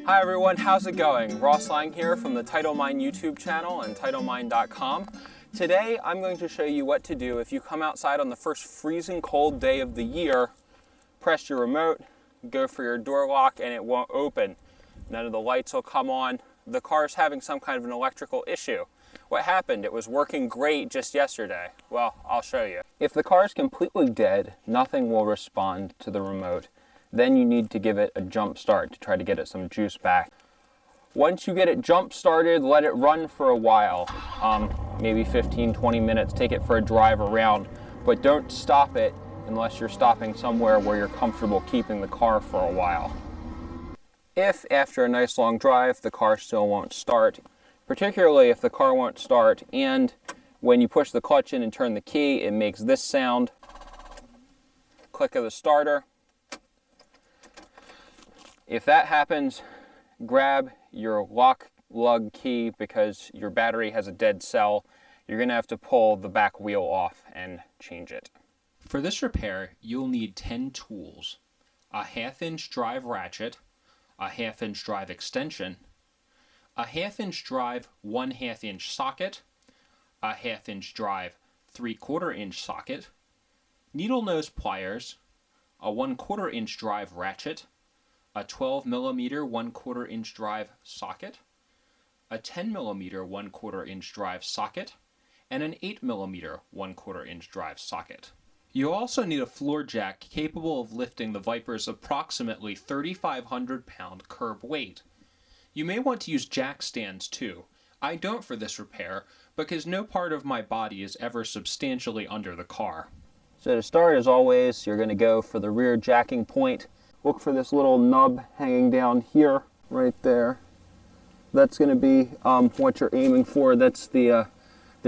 Hi everyone, how's it going? Ross Lang here from the TitleMine YouTube channel and TitleMine.com. Today I'm going to show you what to do if you come outside on the first freezing cold day of the year, press your remote, go for your door lock, and it won't open. None of the lights will come on. The car's having some kind of an electrical issue. What happened? It was working great just yesterday. Well, I'll show you. If the car is completely dead, nothing will respond to the remote. Then you need to give it a jump start to try to get it some juice back. Once you get it jump started, let it run for a while, maybe 15-20 minutes. Take it for a drive around, but don't stop it unless you're stopping somewhere where you're comfortable keeping the car for a while. If after a nice long drive the car still won't start, particularly if the car won't start and when you push the clutch in and turn the key, it makes this sound, click of the starter. If that happens, grab your lock lug key because your battery has a dead cell. You're going to have to pull the back wheel off and change it. For this repair, you'll need 10 tools: a 1/2-inch drive ratchet, a 1/2-inch drive extension, a 1/2-inch drive 1/2-inch socket, a 1/2-inch drive 3/4-inch socket, needle nose pliers, a 1/4-inch drive ratchet, a 12mm 1/4-inch drive socket, a 10mm 1/4-inch drive socket, and an 8mm 1/4-inch drive socket. You'll also need a floor jack capable of lifting the Viper's approximately 3,500 pound curb weight. You may want to use jack stands too. I don't for this repair because no part of my body is ever substantially under the car. So to start, as always, you're going to go for the rear jacking point. Look for this little nub hanging down here, right there. That's going to be what you're aiming for. That's the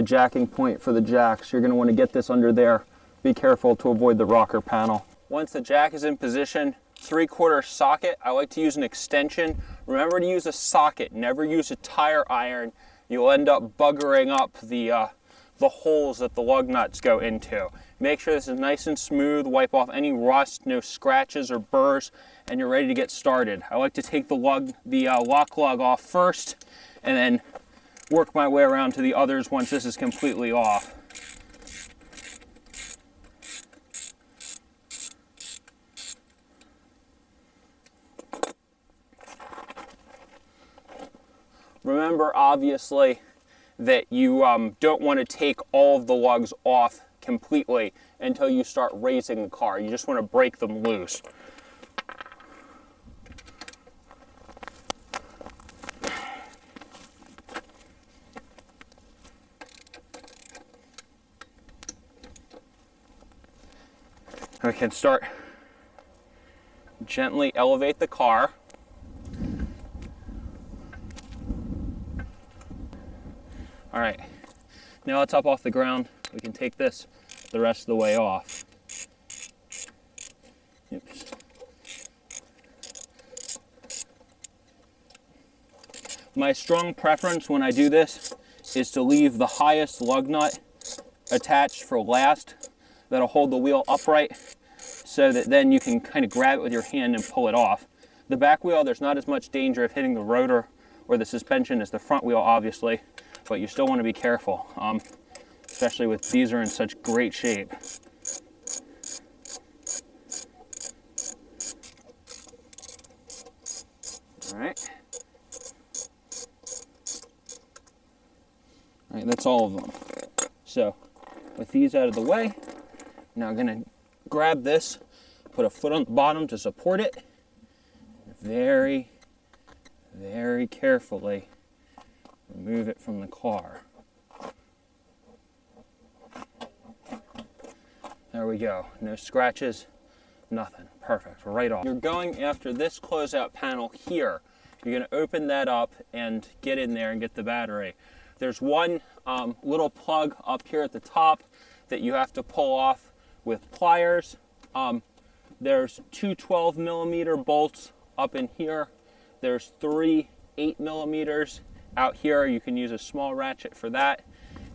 jacking point for the jacks. You're going to want to get this under there. Be careful to avoid the rocker panel. Once the jack is in position, 3/4 socket. I like to use an extension. Remember to use a socket. Never use a tire iron. You'll end up buggering up the holes that the lug nuts go into. Make sure this is nice and smooth, wipe off any rust, no scratches or burrs, and you're ready to get started. I like to take the lock lug off first and then work my way around to the others once this is completely off. Remember, obviously, that you don't want to take all of the lugs off completely until you start raising the car. You just want to break them loose. We can start, gently elevate the car. All right, now it's up off the ground. We can take this the rest of the way off. Oops. My strong preference when I do this is to leave the highest lug nut attached for last. That'll hold the wheel upright so that then you can kind of grab it with your hand and pull it off. The back wheel, there's not as much danger of hitting the rotor or the suspension as the front wheel, obviously, but you still want to be careful, especially with these are in such great shape. All right, that's all of them. So with these out of the way, now I'm going to grab this, put a foot on the bottom to support it, very, very carefully remove it from the car. There we go. No scratches, nothing. Perfect. Right off. You're going after this closeout panel here. You're going to open that up and get in there and get the battery. There's one little plug up here at the top that you have to pull off with pliers. There's two 12mm bolts up in here. There's 3 8mm out here. You can use a small ratchet for that.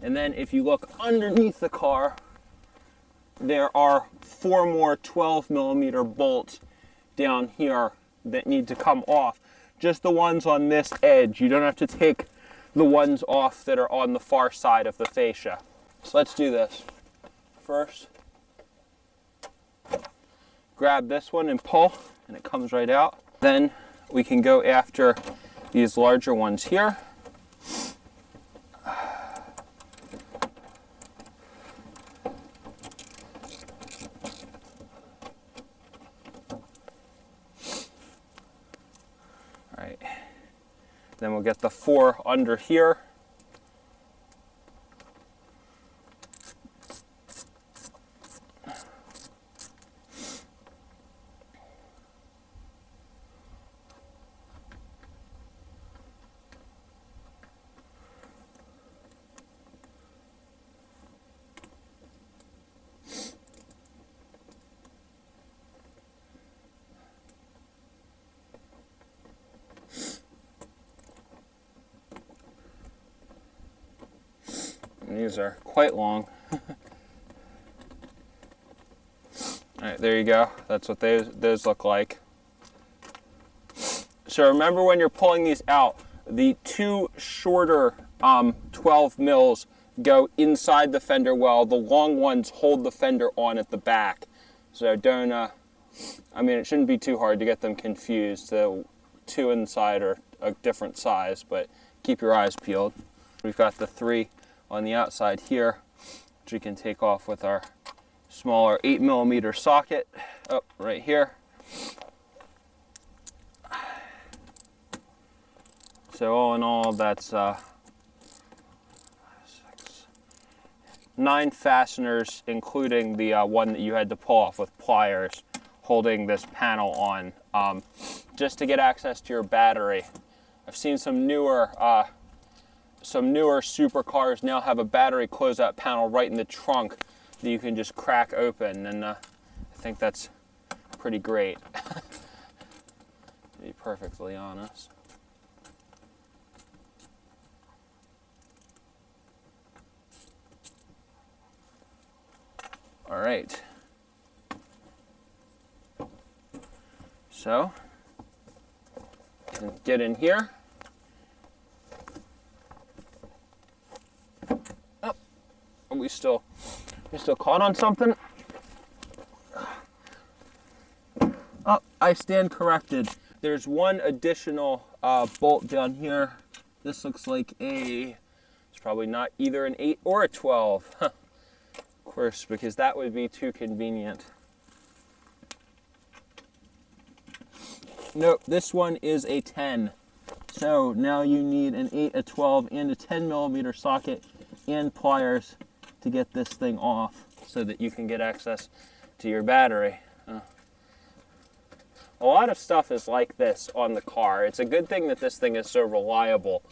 And then if you look underneath the car, there are 4 more 12mm bolts down here that need to come off. just the ones on this edge. You don't have to take the ones off that are on the far side of the fascia. So let's do this. First, grab this one and pull, and it comes right out. Then we can go after these larger ones here. All right. Then we'll get the 4 under here. These are quite long. All right, there you go. That's what those look like. So remember, when you're pulling these out, the 2 shorter 12 mils go inside the fender well. The long ones hold the fender on at the back. So don't, I mean, it shouldn't be too hard to get them confused. The 2 inside are a different size, but keep your eyes peeled. We've got the 3 on the outside here, which we can take off with our smaller 8mm socket up right here. So all in all, that's 9 fasteners, including the one that you had to pull off with pliers, holding this panel on, just to get access to your battery. I've seen some newer supercars now have a battery closeout panel right in the trunk that you can just crack open, and I think that's pretty great, to be perfectly honest. All right. So, get in here. We still caught on something. Oh, I stand corrected. There's one additional bolt down here. This looks like it's probably not either an 8 or a 12. Huh. Of course, because that would be too convenient. Nope, this one is a 10. So now you need an 8, a 12, and a 10mm socket and pliers to get this thing off so that you can get access to your battery. A lot of stuff is like this on the car. It's a good thing that this thing is so reliable.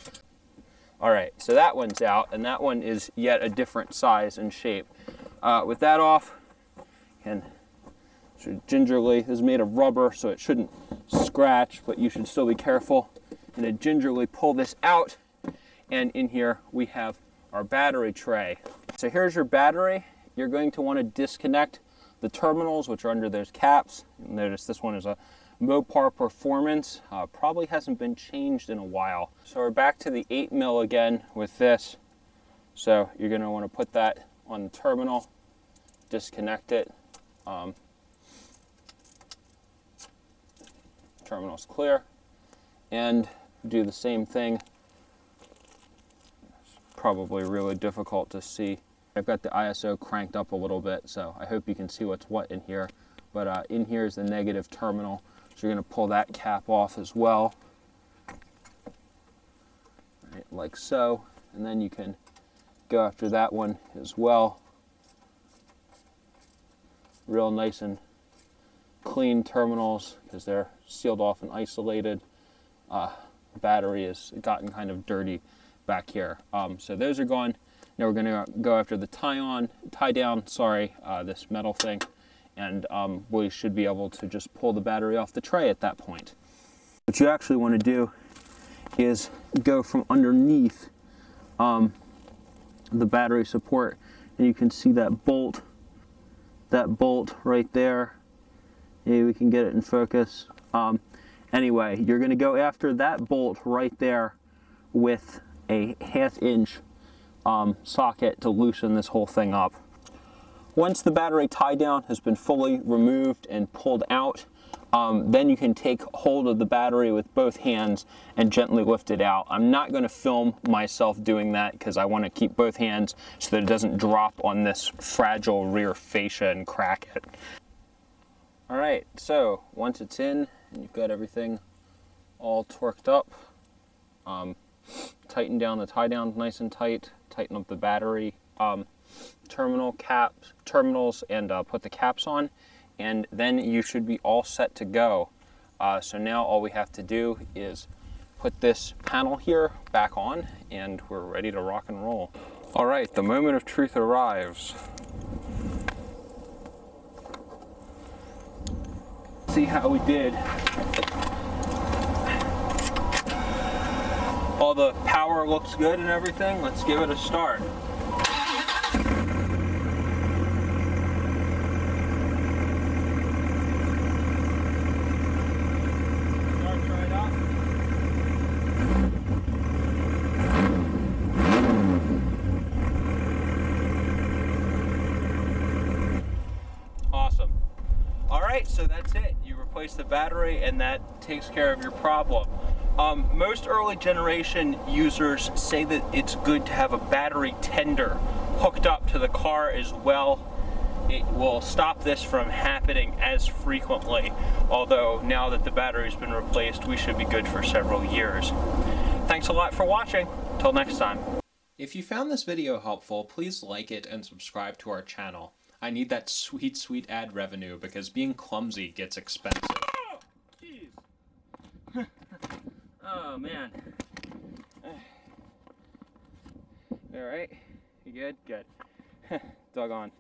All right, so that one's out, and that one is yet a different size and shape. With that off, you can gingerly, this is made of rubber, so it shouldn't scratch, but you should still be careful, and then gingerly pull this out, and in here we have our battery tray. So here's your battery. You're going to want to disconnect the terminals, which are under those caps. Notice this one is a Mopar Performance. Probably hasn't been changed in a while. So we're back to the 8mm again with this. So you're going to want to put that on the terminal, disconnect it. Terminal's clear. And do the same thing. Probably really difficult to see. I've got the ISO cranked up a little bit, so I hope you can see what's what in here. But in here is the negative terminal, so you're going to pull that cap off as well, right, like so, and then you can go after that one as well. Real nice and clean terminals because they're sealed off and isolated. Battery has gotten kind of dirty back here. So those are gone. Now we're going to go after the tie down, this metal thing, and we should be able to just pull the battery off the tray at that point. What you actually want to do is go from underneath the battery support, and you can see that bolt right there. Maybe we can get it in focus. And Anyway, you're going to go after that bolt right there with a 1/2 inch socket to loosen this whole thing up. Once the battery tie down has been fully removed and pulled out, then you can take hold of the battery with both hands and gently lift it out. I'm not going to film myself doing that because I want to keep both hands so that it doesn't drop on this fragile rear fascia and crack it. Alright, so once it's in and you've got everything all torqued up, tighten down the tie down nice and tight, tighten up the battery terminals and put the caps on, and then you should be all set to go. So now all we have to do is put this panel here back on and we're ready to rock and roll. All right, the moment of truth arrives. See how we did. All the power looks good and everything. Let's give it a start. Awesome. All right, so that's it. You replace the battery and that takes care of your problem. Most early generation users say that it's good to have a battery tender hooked up to the car as well. It will stop this from happening as frequently, although now that the battery's been replaced, we should be good for several years. Thanks a lot for watching. Till next time. If you found this video helpful, please like it and subscribe to our channel. I need that sweet, sweet ad revenue because being clumsy gets expensive. Oh, jeez. Oh, man. All right. You good? Good. Doggone.